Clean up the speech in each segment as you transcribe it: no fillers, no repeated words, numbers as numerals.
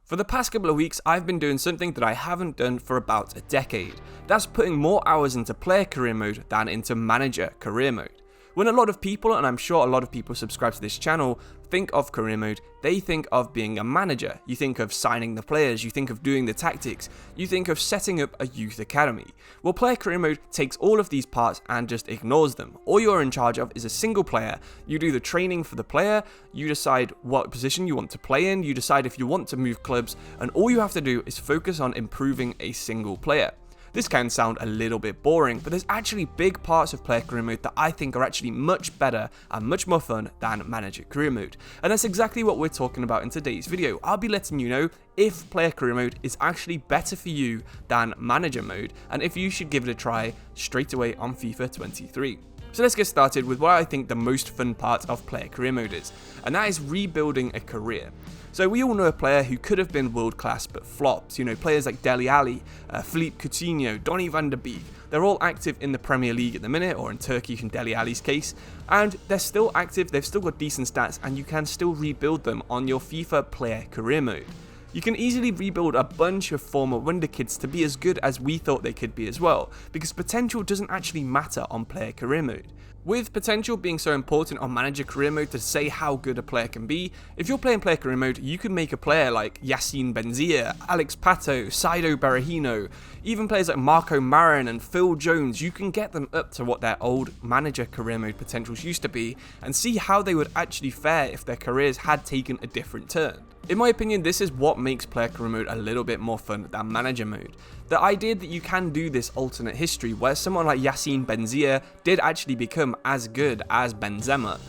For the past couple of weeks, I've been doing something that I haven't done for about a decade. That's putting more hours into player career mode than into manager career mode. When a lot of people, and I'm sure a lot of people subscribe to this channel, think of career mode, they think of being a manager. You think of signing the players, you think of doing the tactics, you think of setting up a youth academy. Well, player career mode takes all of these parts and just ignores them. All you're in charge of is a single player. You do the training for the player, you decide what position you want to play in, you decide if you want to move clubs, and all you have to do is focus on improving a single player. This can sound a little bit boring, but there's actually big parts of player career mode that I think are actually much better and much more fun than manager career mode. And that's exactly what we're talking about in today's video. I'll be letting you know if player career mode is actually better for you than manager mode, and if you should give it a try straight away on FIFA 23. So let's get started with what I think the most fun part of player career mode is, and that is rebuilding a career. So we all know a player who could have been world class but flopped. You know, players like Dele Alli, Philippe Coutinho, Donny van der Beek. They're all active in the Premier League at the minute, or in Turkey in Dele Alli's case, and they're still active, they've still got decent stats, and you can still rebuild them on your FIFA player career mode. You can easily rebuild a bunch of former wonder kids to be as good as we thought they could be as well, because potential doesn't actually matter on player career mode. With potential being so important on manager career mode to say how good a player can be, if you're playing player career mode, you can make a player like Yassine Benzia, Alex Pato, Saido Berahino, even players like Marco Marin and Phil Jones. You can get them up to what their old manager career mode potentials used to be and see how they would actually fare if their careers had taken a different turn. In my opinion, this is what makes player career mode a little bit more fun than manager mode. The idea that you can do this alternate history where someone like Yassine Benzia did actually become as good as Benzema.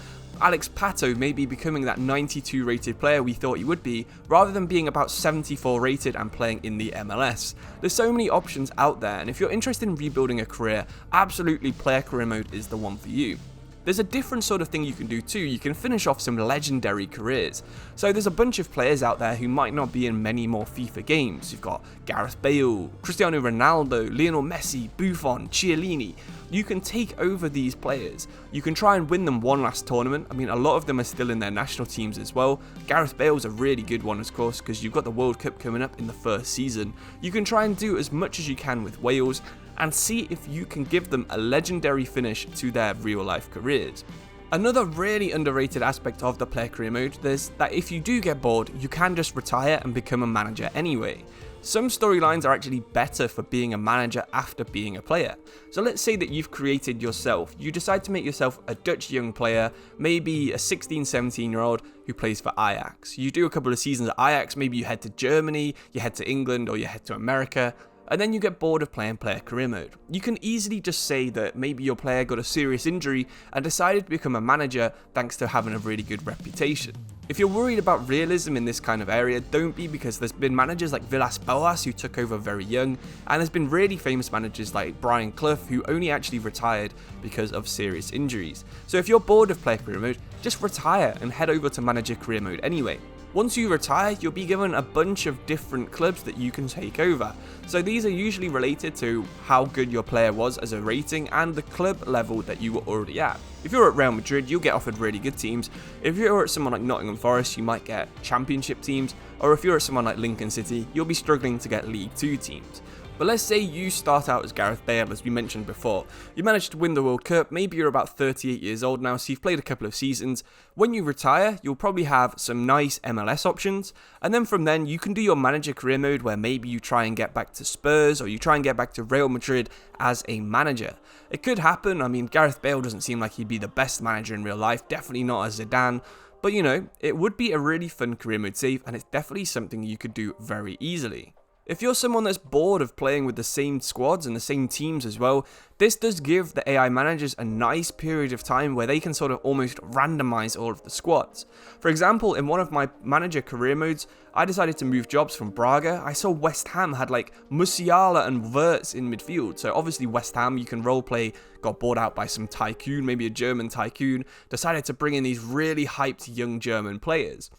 Alex Pato may be becoming that 92 rated player we thought he would be, rather than being about 74 rated and playing in the MLS. There's so many options out there, and if you're interested in rebuilding a career, absolutely player career mode is the one for you. There's a different sort of thing you can do too. You can finish off some legendary careers. So there's a bunch of players out there who might not be in many more FIFA games. You've got Gareth Bale, Cristiano Ronaldo, Lionel Messi, Buffon, Chiellini. You can take over these players. You can try and win them one last tournament. I mean, a lot of them are still in their national teams as well. Gareth Bale's a really good one, of course, because you've got the World Cup coming up in the first season. You can try and do as much as you can with Wales and see if you can give them a legendary finish to their real life careers. Another really underrated aspect of the player career mode is that if you do get bored, you can just retire and become a manager anyway. Some storylines are actually better for being a manager after being a player. So let's say that you've created yourself. You decide to make yourself a Dutch young player, maybe a 16, 17-year-old who plays for Ajax. You do a couple of seasons at Ajax, maybe you head to Germany, you head to England, or you head to America, and then you get bored of playing player career mode. You can easily just say that maybe your player got a serious injury and decided to become a manager thanks to having a really good reputation. If you're worried about realism in this kind of area, don't be, because there's been managers like Villas-Boas who took over very young, and there's been really famous managers like Brian Clough who only actually retired because of serious injuries. So if you're bored of player career mode, just retire and head over to manager career mode anyway. Once you retire, you'll be given a bunch of different clubs that you can take over. So these are usually related to how good your player was as a rating and the club level that you were already at. If you're at Real Madrid, you'll get offered really good teams. If you're at someone like Nottingham Forest, you might get championship teams. Or if you're at someone like Lincoln City, you'll be struggling to get League 2 teams. But let's say you start out as Gareth Bale, as we mentioned before. You managed to win the World Cup, maybe you're about 38 years old now, so you've played a couple of seasons. When you retire, you'll probably have some nice MLS options, and then from then you can do your manager career mode where maybe you try and get back to Spurs, or you try and get back to Real Madrid as a manager. It could happen. I mean, Gareth Bale doesn't seem like he'd be the best manager in real life, definitely not as Zidane. But you know, it would be a really fun career mode save, and it's definitely something you could do very easily. If you're someone that's bored of playing with the same squads and the same teams as well, this does give the AI managers a nice period of time where they can sort of almost randomize all of the squads. For example, in one of my manager career modes, I decided to move jobs from Braga. I saw West Ham had like Musiala and Wirtz in midfield. So obviously West Ham, you can roleplay, got bought out by some tycoon, maybe a German tycoon, decided to bring in these really hyped young German players.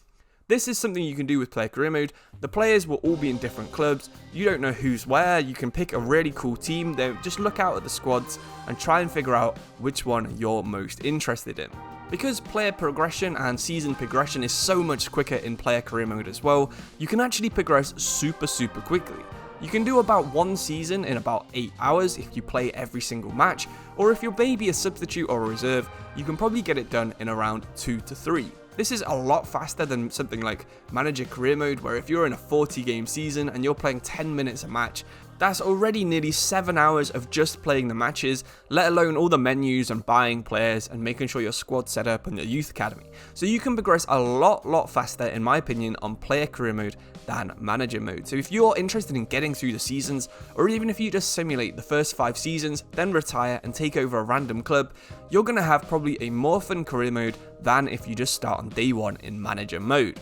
This is something you can do with player career mode. The players will all be in different clubs. You don't know who's where. You can pick a really cool team. Then just look out at the squads and try and figure out which one you're most interested in. Because player progression and season progression is so much quicker in player career mode as well, you can actually progress super quickly. You can do about one season in about 8 hours if you play every single match, or if you're maybe a substitute or a reserve, you can probably get it done in around 2 to 3. This is a lot faster than something like Manager Career Mode, where if you're in a 40 game season and you're playing 10 minutes a match, that's already nearly 7 hours of just playing the matches, let alone all the menus and buying players and making sure your squad's set up and your youth academy. So you can progress a lot faster, in my opinion, on player career mode than manager mode. So if you're interested in getting through the seasons, or even if you just simulate the first 5 seasons, then retire and take over a random club, you're going to have probably a more fun career mode than if you just start on day 1 in manager mode.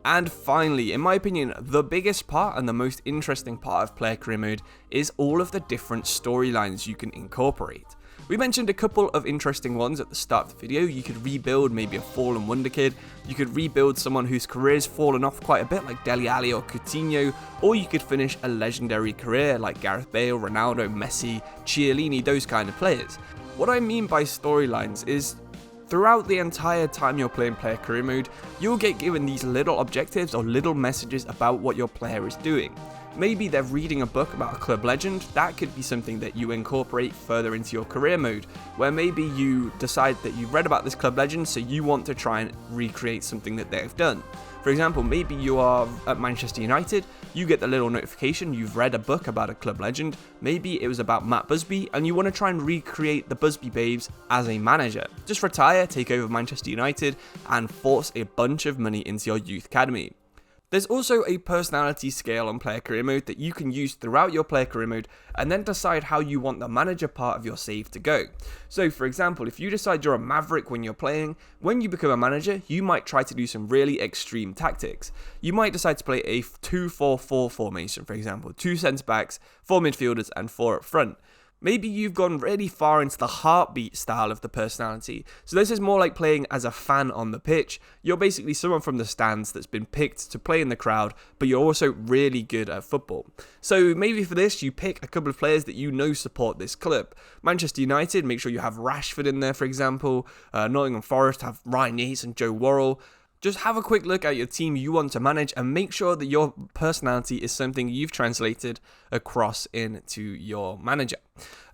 And finally, in my opinion, the biggest part and the most interesting part of player career mode is all of the different storylines you can incorporate. We mentioned a couple of interesting ones at the start of the video. You could rebuild maybe a fallen wonder kid, you could rebuild someone whose career's fallen off quite a bit like Dele Alli or Coutinho, or you could finish a legendary career like Gareth Bale, Ronaldo, Messi, Chiellini, those kind of players. What I mean by storylines is throughout the entire time you're playing player career mode, you'll get given these little objectives or little messages about what your player is doing. Maybe they're reading a book about a club legend. That could be something that you incorporate further into your career mode, where maybe you decide that you've read about this club legend, so you want to try and recreate something that they've done. For example, maybe you are at Manchester United, you get the little notification you've read a book about a club legend, maybe it was about Matt Busby, and you want to try and recreate the Busby Babes as a manager. Just retire, take over Manchester United, and force a bunch of money into your youth academy. There's also a personality scale on player career mode that you can use throughout your player career mode and then decide how you want the manager part of your save to go. So for example, if you decide you're a maverick when you're playing, when you become a manager, you might try to do some really extreme tactics. You might decide to play a 2-4-4 formation, for example, 2 centre backs, 4 midfielders and 4 up front. Maybe you've gone really far into the heartbeat style of the personality. So this is more like playing as a fan on the pitch. You're basically someone from the stands that's been picked to play in the crowd, but you're also really good at football. So maybe for this, you pick a couple of players that you know support this club. Manchester United, make sure you have Rashford in there, for example. Nottingham Forest have Ryan Yates and Joe Worrell. Just have a quick look at your team you want to manage and make sure that your personality is something you've translated across into your manager.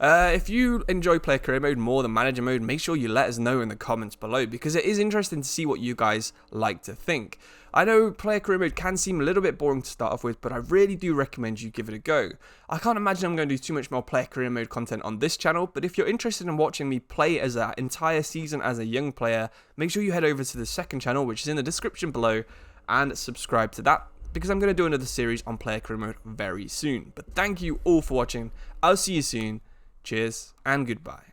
If you enjoy player career mode more than manager mode, make sure you let us know in the comments below, because it is interesting to see what you guys like to think. I know player career mode can seem a little bit boring to start off with, but I really do recommend you give it a go. I can't imagine I'm going to do too much more player career mode content on this channel, but if you're interested in watching me play as an entire season as a young player, make sure you head over to the second channel, which is in the description below, and subscribe to that, because I'm going to do another series on player career mode very soon. But thank you all for watching. I'll see you soon. Cheers and goodbye.